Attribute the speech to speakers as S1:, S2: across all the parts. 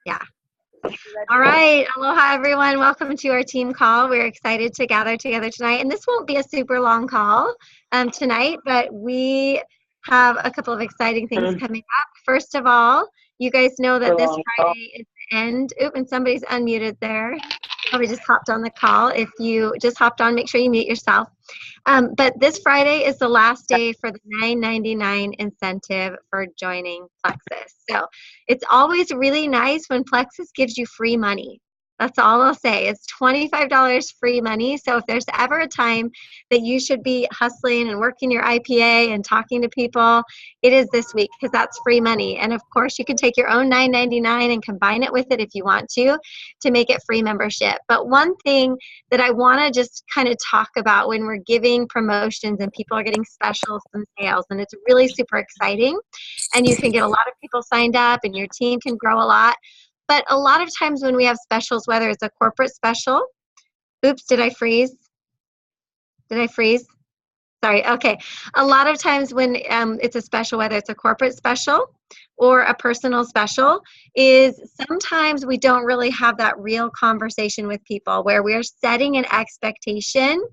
S1: Yeah. All right. Aloha, everyone. Welcome to our team call. We're excited to gather together tonight. And this won't be a super long call tonight, but we have a couple of exciting things coming up. First of all, you guys know that this Friday is the end. Oop, and somebody's unmuted there. Probably just hopped on the call. If you just hopped on, make sure you mute yourself. But this Friday is the last day for the $9.99 incentive for joining Plexus. So it's always really nice when Plexus gives you free money. That's all I'll say. It's $25 free money. So if there's ever a time that you should be hustling and working your IPA and talking to people, it is this week because that's free money. And of course, you can take your own $9.99 and combine it with it if you want to make it free membership. But one thing that I want to just kind of talk about when we're giving promotions and people are getting specials and sales, and it's really super exciting, and you can get a lot of people signed up and your team can grow a lot. But a lot of times when we have specials, whether it's a corporate special, oops, did I freeze? Did I freeze? Sorry, okay. A lot of times when it's a special, whether it's a corporate special or a personal special, is sometimes we don't really have that real conversation with people where we're setting an expectation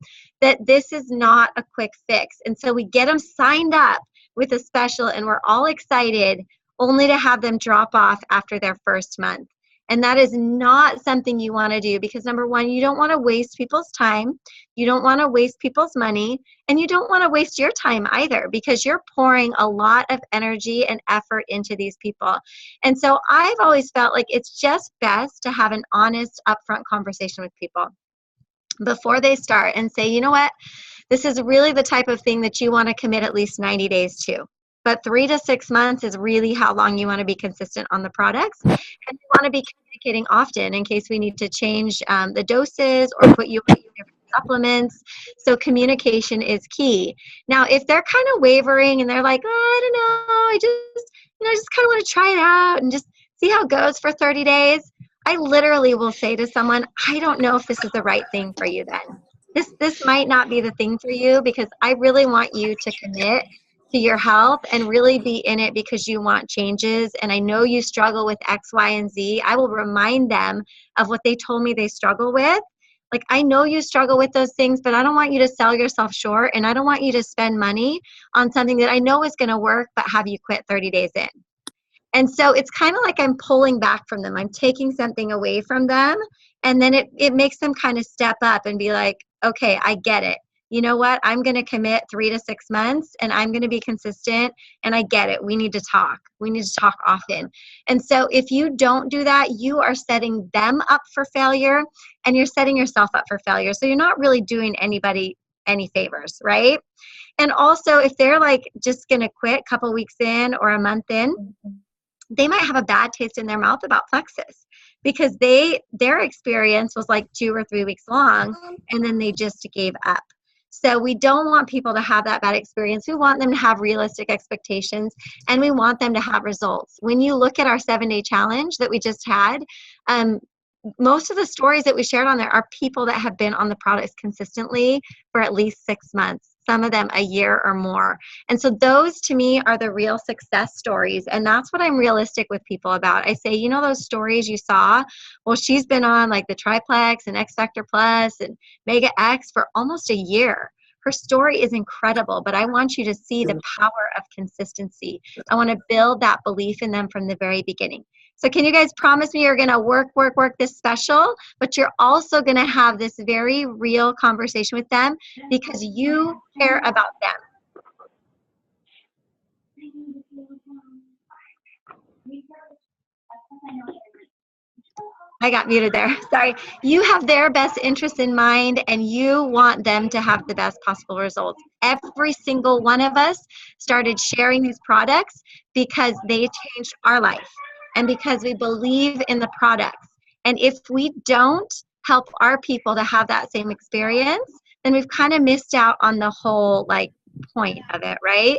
S1: that this is not a quick fix. And so we get them signed up with a special and we're all excited only to have them drop off after their first month. And that is not something you want to do because number one, you don't want to waste people's time. You don't want to waste people's money. And you don't want to waste your time either because you're pouring a lot of energy and effort into these people. And so I've always felt like it's just best to have an honest, upfront conversation with people before they start and say, you know what, this is really the type of thing that you want to commit at least 90 days to. But 3 to 6 months is really how long you want to be consistent on the products. And you want to be communicating often in case we need to change the doses or put you on different supplements. So communication is key. Now, if they're kind of wavering and they're like, oh, I don't know, I just kind of want to try it out and just see how it goes for 30 days. I literally will say to someone, I don't know if this is the right thing for you then. This might not be the thing for you because I really want you to commit to your health and really be in it because you want changes. And I know you struggle with X, Y, and Z. I will remind them of what they told me they struggle with. Like, I know you struggle with those things, but I don't want you to sell yourself short. And I don't want you to spend money on something that I know is going to work, but have you quit 30 days in. And so it's kind of like I'm pulling back from them. I'm taking something away from them. And then it makes them kind of step up and be like, okay, I get it. You know what? I'm going to commit 3 to 6 months and I'm going to be consistent and I get it. We need to talk. We need to talk often. And so if you don't do that, you are setting them up for failure and you're setting yourself up for failure. So you're not really doing anybody any favors, right? And also if they're like just going to quit a couple weeks in or a month in, they might have a bad taste in their mouth about Plexus because their experience was like 2 or 3 weeks long and then they just gave up. So we don't want people to have that bad experience. We want them to have realistic expectations and we want them to have results. When you look at our 7-day challenge that we just had, most of the stories that we shared on there are people that have been on the products consistently for at least 6 months, some of them a year or more. And so those to me are the real success stories. And that's what I'm realistic with people about. I say, you know, those stories you saw, well, she's been on like the Triplex and X Factor Plus and Mega X for almost a year. Her story is incredible, but I want you to see the power of consistency. I want to build that belief in them from the very beginning. So can you guys promise me you're going to work this special, but you're also going to have this very real conversation with them because you care about them. I got muted there. Sorry. You have their best interest in mind and you want them to have the best possible results. Every single one of us started sharing these products because they changed our life and because we believe in the products. And if we don't help our people to have that same experience, then we've kind of missed out on the whole like point of it, right?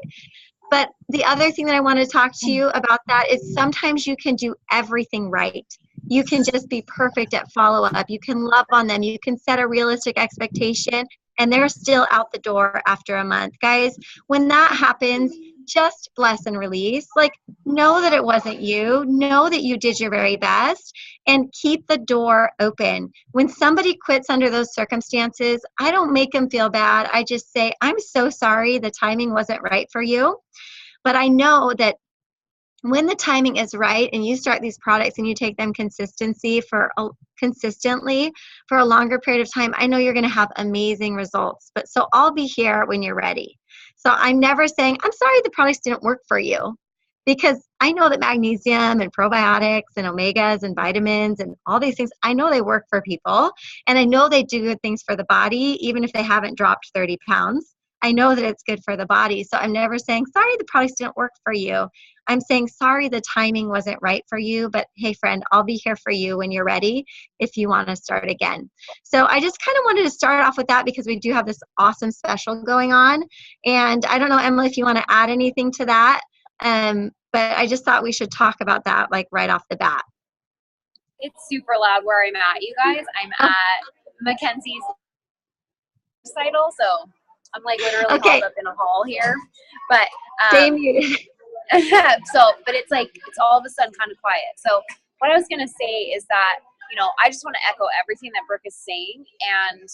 S1: But the other thing that I want to talk to you about that is sometimes you can do everything right. You can just be perfect at follow-up. You can love on them. You can set a realistic expectation, and they're still out the door after a month. Guys, when that happens, just bless and release. Like, know that it wasn't you. Know that you did your very best, and keep the door open. When somebody quits under those circumstances, I don't make them feel bad. I just say, I'm so sorry. The timing wasn't right for you. But I know that when the timing is right and you start these products and you take them consistently for a longer period of time, I know you're going to have amazing results. But so I'll be here when you're ready. So I'm never saying, I'm sorry the products didn't work for you, because I know that magnesium and probiotics and omegas and vitamins and all these things, I know they work for people, and I know they do good things for the body, even if they haven't dropped 30 pounds. I know that it's good for the body. So I'm never saying, sorry, the products didn't work for you. I'm saying, sorry, the timing wasn't right for you, but hey, friend, I'll be here for you when you're ready if you want to start again. So I just kind of wanted to start off with that because we do have this awesome special going on. And I don't know, Emily, if you want to add anything to that. But I just thought we should talk about that like right off the bat.
S2: It's super loud where I'm at, you guys. I'm at Mackenzie's recital, so I'm like literally hauled up in a hall here. But
S1: stay muted.
S2: But it's like, it's all of a sudden kind of quiet. So what I was going to say is that, you know, I just want to echo everything that Brooke is saying. And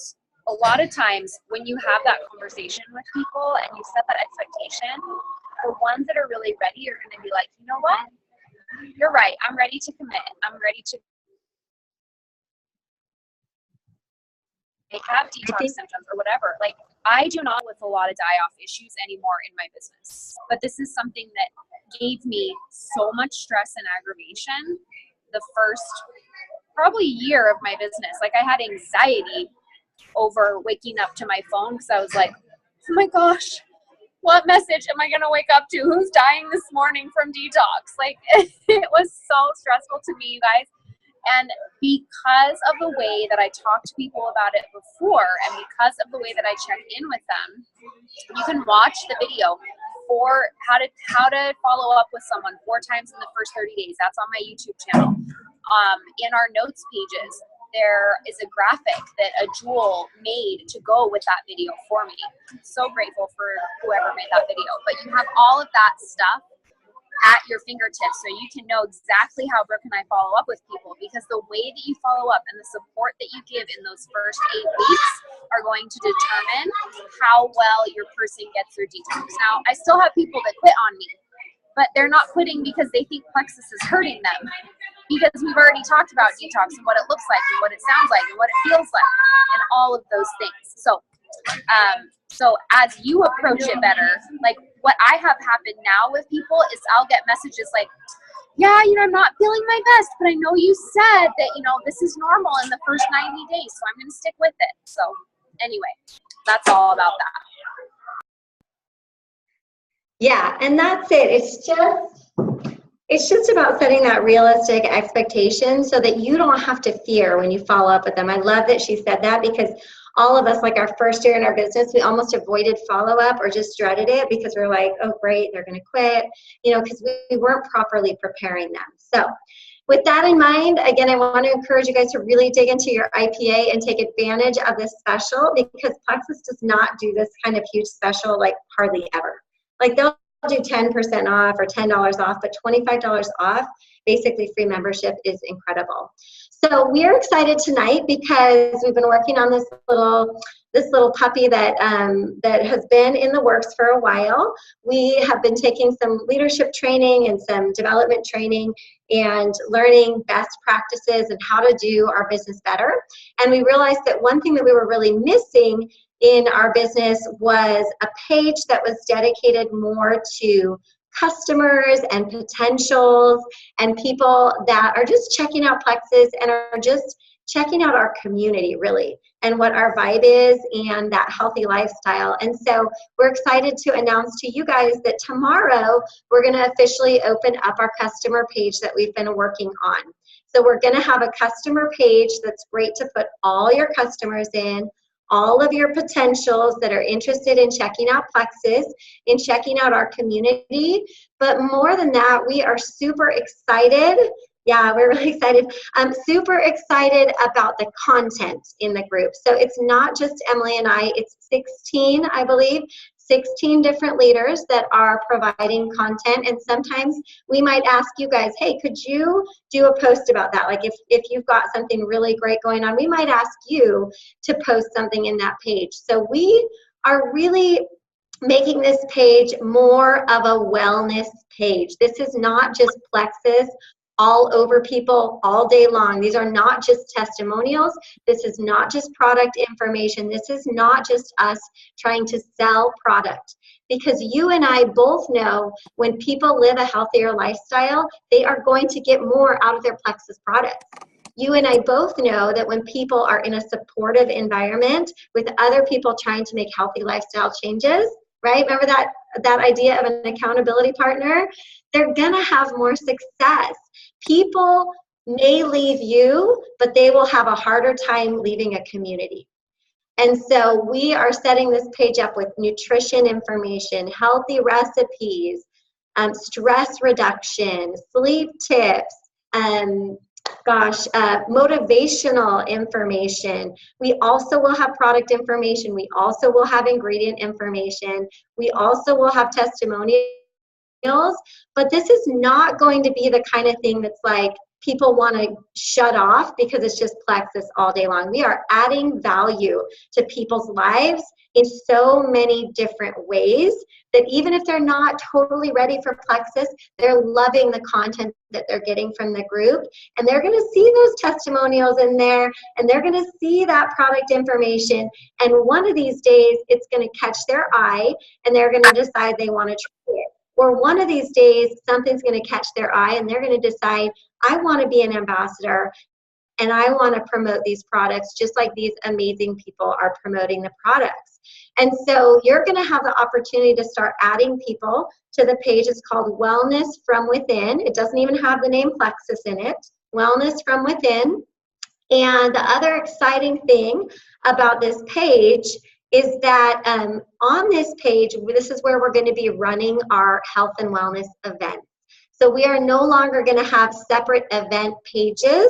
S2: a lot of times when you have that conversation with people and you set that expectation, the ones that are really ready are going to be like, you know what? You're right. I'm ready to commit. I'm ready to. They have detox symptoms or whatever. Like, I do not with a lot of die-off issues anymore in my business. But this is something that gave me so much stress and aggravation the first probably year of my business. Like, I had anxiety over waking up to my phone because I was like, oh my gosh, what message am I going to wake up to? Who's dying this morning from detox? Like, it was so stressful to me, you guys. And because of the way that I talked to people about it before, and because of the way that I check in with them, you can watch the video for how to follow up with someone 4 times in the first 30 days. That's on my YouTube channel. In our notes pages, there is a graphic that a Jewel made to go with that video for me. I'm so grateful for whoever made that video. But you have all of that stuff at your fingertips, so you can know exactly how Brooke and I follow up with people, because the way that you follow up and the support that you give in those first 8 weeks are going to determine how well your person gets through detox. Now, I still have people that quit on me, but they're not quitting because they think Plexus is hurting them, because we've already talked about detox and what it looks like and what it sounds like and what it feels like and all of those things. So as you approach it better, like what I have happened now with people is I'll get messages like, yeah, you know, I'm not feeling my best, but I know you said that, you know, this is normal in the first 90 days, so I'm going to stick with it. So anyway, that's all about that.
S1: Yeah, and that's it. It's just about setting that realistic expectation so that you don't have to fear when you follow up with them. I love that she said that, because all of us, like our first year in our business, we almost avoided follow-up or just dreaded it because we're like, oh, great, they're going to quit, you know, because we weren't properly preparing them. So with that in mind, again, I want to encourage you guys to really dig into your IPA and take advantage of this special, because Plexus does not do this kind of huge special like hardly ever. Like they'll do 10% off or $10 off, but $25 off, basically free membership, is incredible. So we're excited tonight because we've been working on this little puppy that that has been in the works for a while. We have been taking some leadership training and some development training and learning best practices and how to do our business better. And we realized that one thing that we were really missing in our business was a page that was dedicated more to customers and potentials and people that are just checking out Plexus and are just checking out our community, really, and what our vibe is and that healthy lifestyle. And so we're excited to announce to you guys that tomorrow we're going to officially open up our customer page that we've been working on. So we're going to have a customer page that's great to put all your customers in, all of your potentials that are interested in checking out Plexus, in checking out our community. But more than that, we are super excited. Yeah, we're really excited. I'm super excited about the content in the group. So it's not just Emily and I, it's 16, I believe, 16 different leaders that are providing content. And sometimes we might ask you guys, hey, could you do a post about that? Like if you've got something really great going on, we might ask you to post something in that page. So we are really making this page more of a wellness page. This is not just Plexus all over people all day long. These are not just testimonials. This is not just product information. This is not just us trying to sell product. Because you and I both know when people live a healthier lifestyle, they are going to get more out of their Plexus products. You and I both know that when people are in a supportive environment with other people trying to make healthy lifestyle changes, right? Remember that idea of an accountability partner? They're gonna have more success. People may leave you, but they will have a harder time leaving a community. And so we are setting this page up with nutrition information, healthy recipes, stress reduction, sleep tips, motivational information. We also will have product information. We also will have ingredient information. We also will have testimonials. But this is not going to be the kind of thing that's like people want to shut off because it's just Plexus all day long. We are adding value to people's lives in so many different ways that even if they're not totally ready for Plexus, they're loving the content that they're getting from the group. And they're going to see those testimonials in there, and they're going to see that product information. And one of these days, it's going to catch their eye, and they're going to decide they want to try it. Or one of these days, something's going to catch their eye, and they're going to decide, I want to be an ambassador, and I want to promote these products just like these amazing people are promoting the products. And so you're going to have the opportunity to start adding people to the page. It's called Wellness from Within. It doesn't even have the name Plexus in it. Wellness from Within. And the other exciting thing about this page is that on this page, this is where we're going to be running our health and wellness events. So we are no longer going to have separate event pages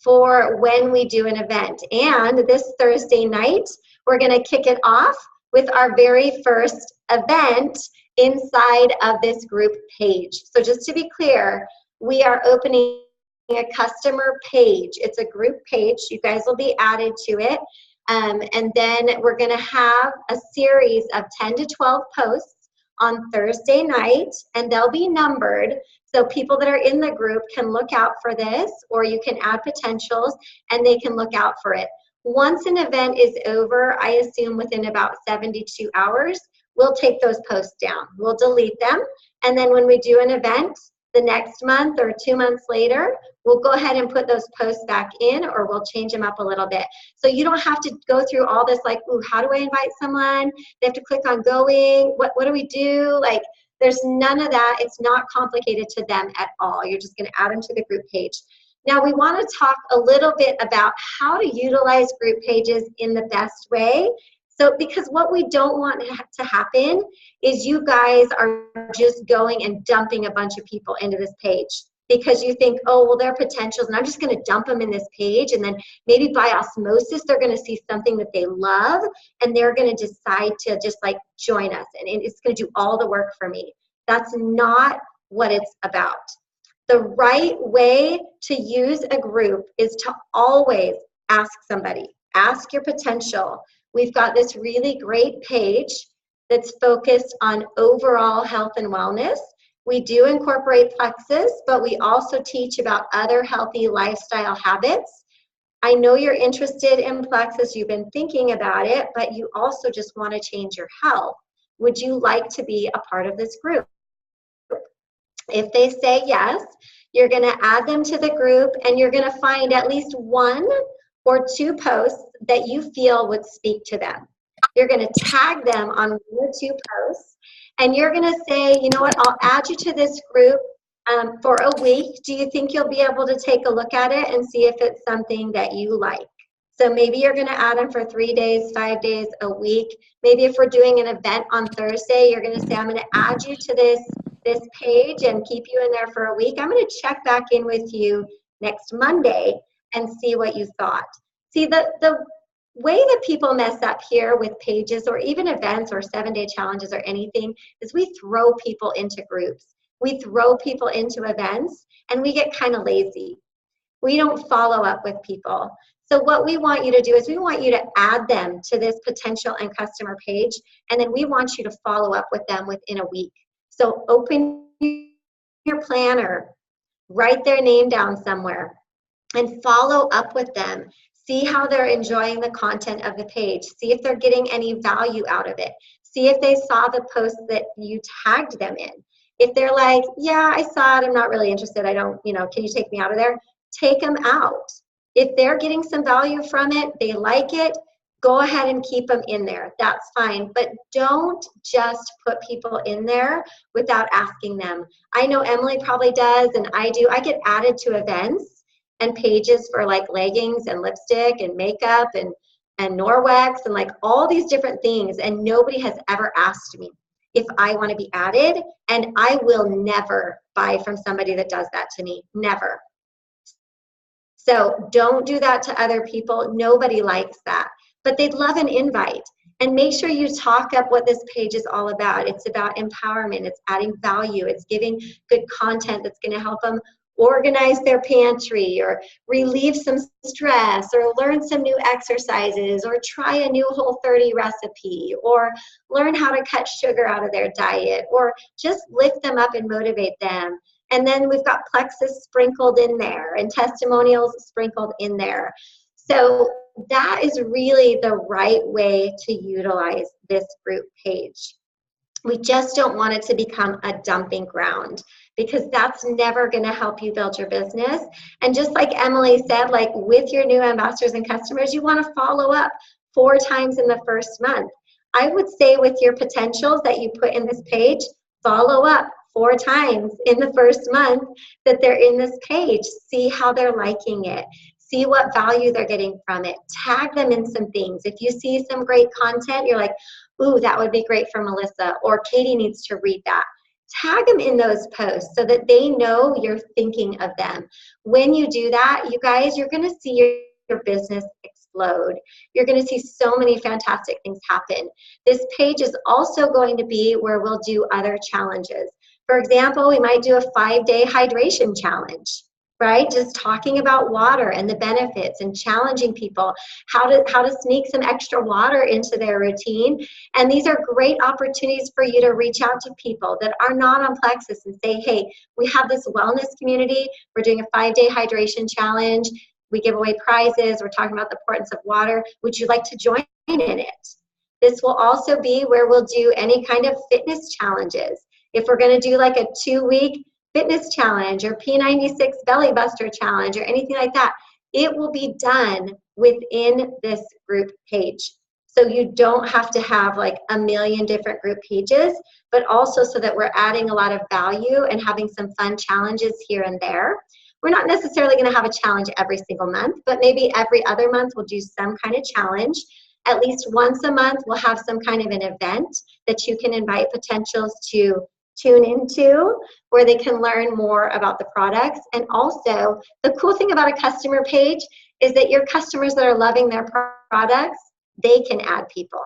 S1: for when we do an event. And this Thursday night, we're going to kick it off with our very first event inside of this group page. So just to be clear, we are opening a customer page. It's a group page. You guys will be added to it. And then we're going to have a series of 10 to 12 posts on Thursday night, and they'll be numbered. So people that are in the group can look out for this, or you can add potentials and they can look out for it. Once an event is over, I assume within about 72 hours, we'll take those posts down. We'll delete them. And then when we do an event the next month or 2 months later, we'll go ahead and put those posts back in, or we'll change them up a little bit. So you don't have to go through all this like, ooh, how do I invite someone? They have to click on going. What do we do? Like, there's none of that. It's not complicated to them at all. You're just going to add them to the group page. Now we want to talk a little bit about how to utilize group pages in the best way. So because what we don't want to happen is you guys are just going and dumping a bunch of people into this page because you think, oh, well, they're potentials, and I'm just going to dump them in this page, and then maybe by osmosis, they're going to see something that they love, and they're going to decide to just like join us, and it's going to do all the work for me. That's not what it's about. The right way to use a group is to always ask somebody, ask your potential. We've got this really great page that's focused on overall health and wellness. We do incorporate Plexus, but we also teach about other healthy lifestyle habits. I know you're interested in Plexus, you've been thinking about it, but you also just want to change your health. Would you like to be a part of this group? If they say yes, you're going to add them to the group, and you're going to find at least 1 or 2 posts that you feel would speak to them. You're going to tag them on 1 or 2 posts, and you're going to say, you know what, I'll add you to this group for a week. Do you think you'll be able to take a look at it and see if it's something that you like? So maybe you're going to add them for 3 days, 5 days, a week. Maybe if we're doing an event on Thursday, you're going to say, I'm going to add you to this page and keep you in there for a week. I'm going to check back in with you next Monday and see what you thought. See, the way that people mess up here with pages or even events or 7-day challenges or anything is we throw people into groups. We throw people into events and we get kind of lazy. We don't follow up with people. So what we want you to do is we want you to add them to this potential and customer page, and then we want you to follow up with them within a week. So open your planner, write their name down somewhere, and follow up with them. See how they're enjoying the content of the page. See if they're getting any value out of it. See if they saw the post that you tagged them in. If they're like, yeah, I saw it, I'm not really interested, I don't, can you take me out of there? Take them out. If they're getting some value from it, they like it, go ahead and keep them in there. That's fine. But don't just put people in there without asking them. I know Emily probably does, and I do. I get added to events and pages for like leggings and lipstick and makeup and Norwex and like all these different things, and nobody has ever asked me if I want to be added, and I will never buy from somebody that does that to me. Never. So don't do that to other people. Nobody likes that, but they'd love an invite. And make sure you talk up what this page is all about. It's about empowerment. It's adding value. It's giving good content that's going to help them organize their pantry or relieve some stress or learn some new exercises or try a new Whole30 recipe or learn how to cut sugar out of their diet or just lift them up and motivate them. And then we've got Plexus sprinkled in there and testimonials sprinkled in there. So that is really the right way to utilize this group page. We just don't want it to become a dumping ground, because that's never going to help you build your business. And just like Emily said, like with your new ambassadors and customers, you want to follow up 4 times in the first month. I would say with your potentials that you put in this page, follow up 4 times in the first month that they're in this page. See how they're liking it. See what value they're getting from it. Tag them in some things. If you see some great content, you're like, ooh, that would be great for Melissa, or Katie needs to read that. Tag them in those posts so that they know you're thinking of them. When you do that, you guys, you're going to see your business explode. You're going to see so many fantastic things happen. This page is also going to be where we'll do other challenges. For example, we might do a 5-day hydration challenge, right? Just talking about water and the benefits and challenging people how to sneak some extra water into their routine. And these are great opportunities for you to reach out to people that are not on Plexus and say, hey, we have this wellness community. We're doing a 5-day hydration challenge. We give away prizes. We're talking about the importance of water. Would you like to join in it? This will also be where we'll do any kind of fitness challenges. If we're going to do like a 2-week fitness challenge or P96 belly buster challenge or anything like that, it will be done within this group page. So you don't have to have like a million different group pages, but also so that we're adding a lot of value and having some fun challenges here and there. We're not necessarily going to have a challenge every single month, but maybe every other month we'll do some kind of challenge. At least once a month we'll have some kind of an event that you can invite potentials to tune into, where they can learn more about the products. And also, the cool thing about a customer page is that your customers that are loving their products, they can add people.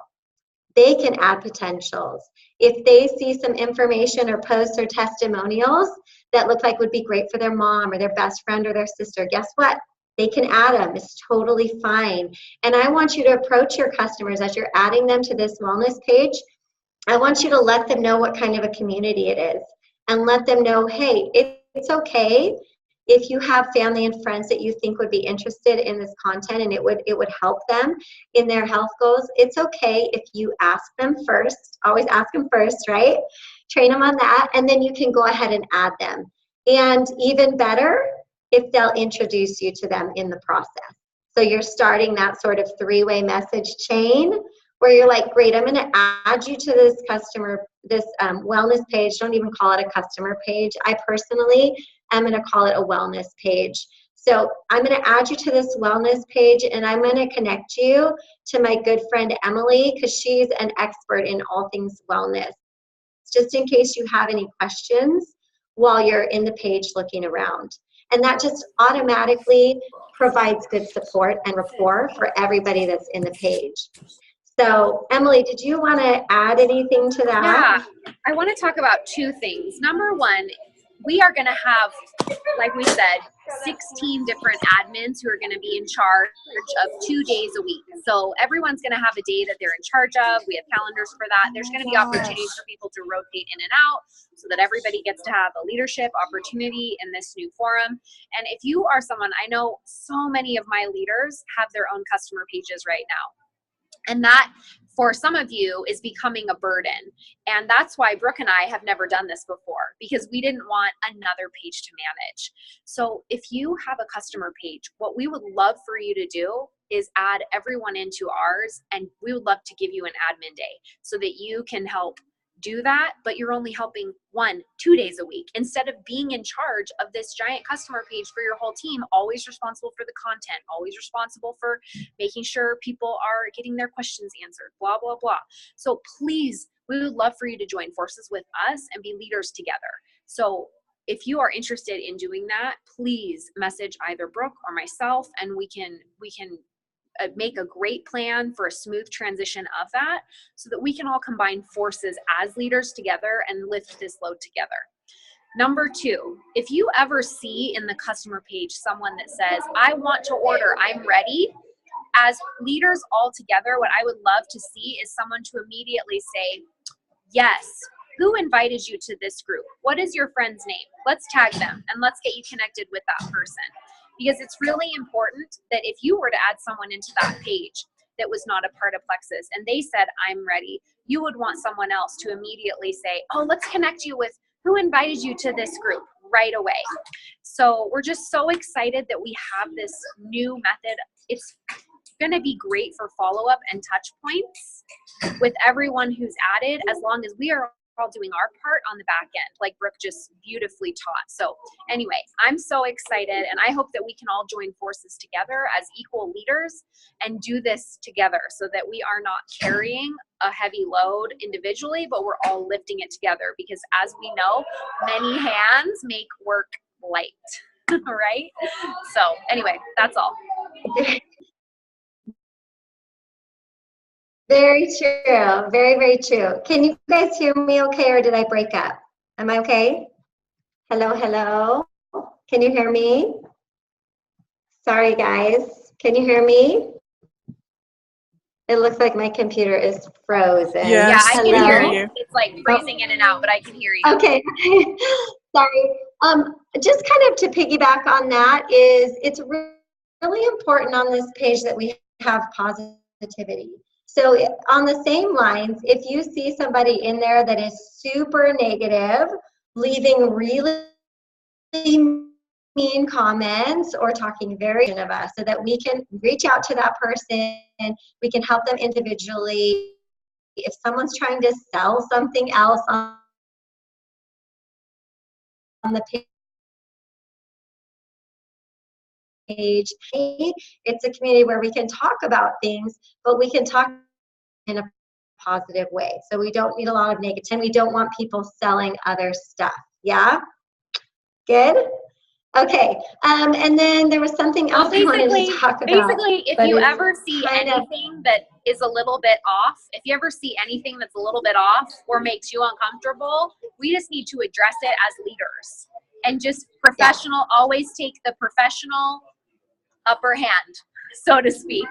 S1: They can add potentials. If they see some information or posts or testimonials that look like would be great for their mom or their best friend or their sister, guess what? They can add them. It's totally fine. And I want you to approach your customers as you're adding them to this wellness page. I want you to let them know what kind of a community it is, and let them know, hey, it's okay if you have family and friends that you think would be interested in this content and it would help them in their health goals. It's okay if you ask them first. Always ask them first, right? Train them on that, and then you can go ahead and add them. And even better, if they'll introduce you to them in the process. So you're starting that sort of 3-way message chain where you're like, great, I'm going to add you to this wellness page. Don't even call it a customer page. I personally am going to call it a wellness page. So I'm going to add you to this wellness page, and I'm going to connect you to my good friend Emily, because she's an expert in all things wellness, just in case you have any questions while you're in the page looking around. And that just automatically provides good support and rapport for everybody that's in the page. So Emily, did you want to add anything to that?
S2: Yeah, I want to talk about two things. Number one, we are going to have, like we said, 16 different admins who are going to be in charge of 2 days a week. So everyone's going to have a day that they're in charge of. We have calendars for that. There's going to be opportunities for people to rotate in and out so that everybody gets to have a leadership opportunity in this new forum. And if you are someone, I know so many of my leaders have their own customer pages right now. And that, for some of you, is becoming a burden. And that's why Brooke and I have never done this before, because we didn't want another page to manage. So if you have a customer page, what we would love for you to do is add everyone into ours, and we would love to give you an admin day so that you can help do that, but you're only helping 1-2 days a week instead of being in charge of this giant customer page for your whole team, always responsible for the content, always responsible for making sure people are getting their questions answered, blah, blah, blah. So please, we would love for you to join forces with us and be leaders together. So if you are interested in doing that, please message either Brooke or myself, and we can make a great plan for a smooth transition of that so that we can all combine forces as leaders together and lift this load together. Number two, if you ever see in the customer page someone that says, I want to order, I'm ready, as leaders all together, what I would love to see is someone to immediately say, yes, who invited you to this group? What is your friend's name? Let's tag them and let's get you connected with that person. Because it's really important that if you were to add someone into that page that was not a part of Plexus and they said, I'm ready, you would want someone else to immediately say, oh, let's connect you with who invited you to this group right away. So we're just so excited that we have this new method. It's going to be great for follow-up and touch points with everyone who's added, as long as we are all doing our part on the back end, like Brooke just beautifully taught. So anyway, I'm so excited, and I hope that we can all join forces together as equal leaders and do this together so that we are not carrying a heavy load individually, but we're all lifting it together, because as we know, many hands make work light. Right? So anyway, that's all.
S1: Very true. Very, very true. Can you guys hear me okay, or did I break up? Am I okay? Hello, hello. Can you hear me? Sorry, guys. Can you hear me? It looks like my computer is frozen.
S2: Yeah, I
S1: Hello?
S2: can hear you. It's like freezing in and out, but I can hear you.
S1: Okay. Sorry. Just kind of to piggyback on that is it's really important on this page that we have positivity. So on the same lines, if you see somebody in there that is super negative, leaving really mean comments or talking very of us, so that we can reach out to that person, we can help them individually. If someone's trying to sell something else on the page, it's a community where we can talk about things, but we can talk in a positive way. So we don't need a lot of negativity. We don't want people selling other stuff. Yeah? Good? Okay. And then there was something else I wanted to talk about.
S2: Basically, if you ever see anything that is a little bit off, if you ever see anything that's a little bit off or makes you uncomfortable, we just need to address it as leaders. And just professional, always take the professional upper hand, so to speak.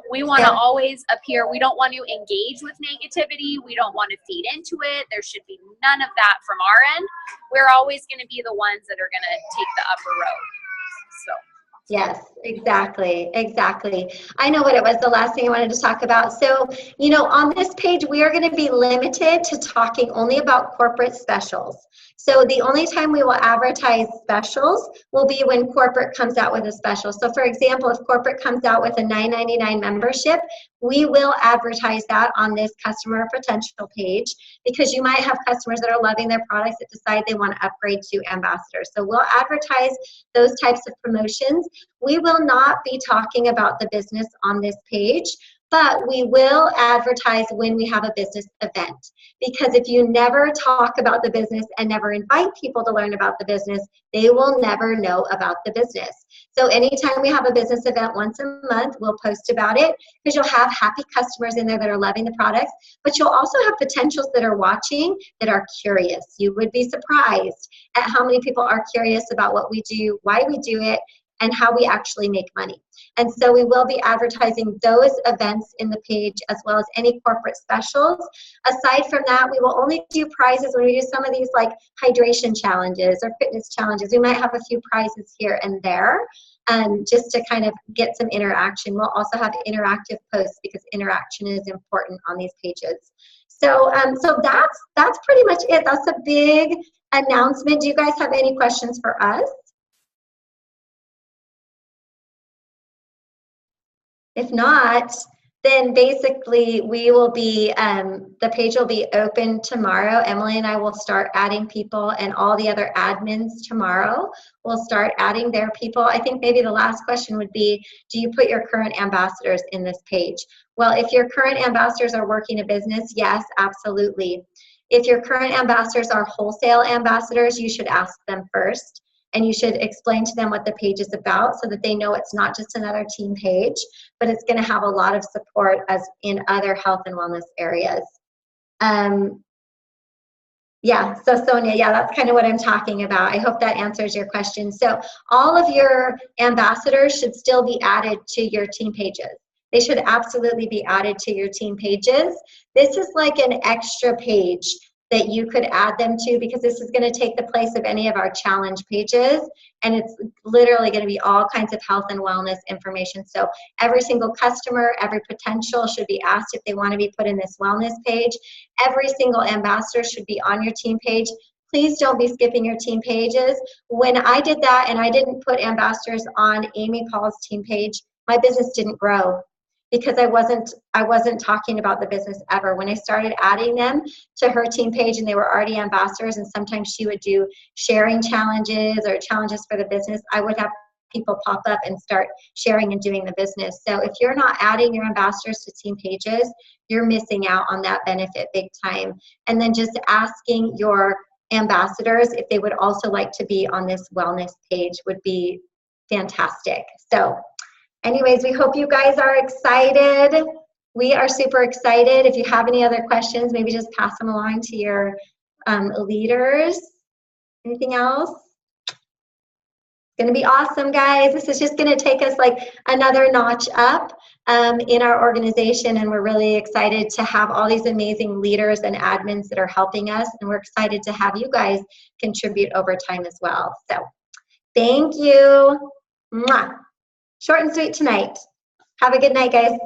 S2: We want to always appear, we don't want to engage with negativity. We don't want to feed into it. There should be none of that from our end. We're always going to be the ones that are going to take the upper road. So.
S1: Yes, exactly. Exactly. I know what it was, the last thing I wanted to talk about. So, you know, on this page, we are going to be limited to talking only about corporate specials. So the only time we will advertise specials will be when corporate comes out with a special. So for example, if corporate comes out with a $9.99 membership, we will advertise that on this customer potential page, because you might have customers that are loving their products that decide they want to upgrade to ambassador. So we'll advertise those types of promotions. We will not be talking about the business on this page. but we will advertise when we have a business event. Because if you never talk about the business and never invite people to learn about the business, they will never know about the business. So anytime we have a business event once a month, we'll post about it, because you'll have happy customers in there that are loving the products, but you'll also have potentials that are watching that are curious. You would be surprised at how many people are curious about what we do, why we do it, and how we actually make money. And so we will be advertising those events in the page, as well as any corporate specials. Aside from that, we will only do prizes when we do some of these like hydration challenges or fitness challenges. We might have a few prizes here and there, just to kind of get some interaction. We'll also have interactive posts, because interaction is important on these pages. So, so that's pretty much it. That's a big announcement. Do you guys have any questions for us? If not, then basically we will be, the page will be open tomorrow. Emily and I will start adding people, and all the other admins tomorrow will start adding their people. I think maybe the last question would be, do you put your current ambassadors in this page? Well, if your current ambassadors are working a business, yes, absolutely. If your current ambassadors are wholesale ambassadors, you should ask them first. And you should explain to them what the page is about, so that they know it's not just another team page, but it's going to have a lot of support as in other health and wellness areas. Yeah, so Sonia, yeah, that's kind of what I'm talking about. I hope that answers your question. So all of your ambassadors should still be added to your team pages. They should absolutely be added to your team pages. This is like an extra page that you could add them to, because this is going to take the place of any of our challenge pages, and it's literally going to be all kinds of health and wellness information. So every single customer, every potential should be asked if they want to be put in this wellness page. Every single ambassador should be on your team page. Please don't be skipping your team pages. When I did that and I didn't put ambassadors on Amy Paul's team page, my business didn't grow, because I wasn't talking about the business ever. When I started adding them to her team page and they were already ambassadors, and sometimes she would do sharing challenges or challenges for the business, I would have people pop up and start sharing and doing the business. So if you're not adding your ambassadors to team pages, you're missing out on that benefit big time. And then just asking your ambassadors if they would also like to be on this wellness page would be fantastic. So anyways, we hope you guys are excited. We are super excited. If you have any other questions, maybe just pass them along to your leaders. Anything else? It's going to be awesome, guys. This is just going to take us like another notch up in our organization, and we're really excited to have all these amazing leaders and admins that are helping us, and we're excited to have you guys contribute over time as well. So thank you. Mwah. Short and sweet tonight. Have a good night, guys.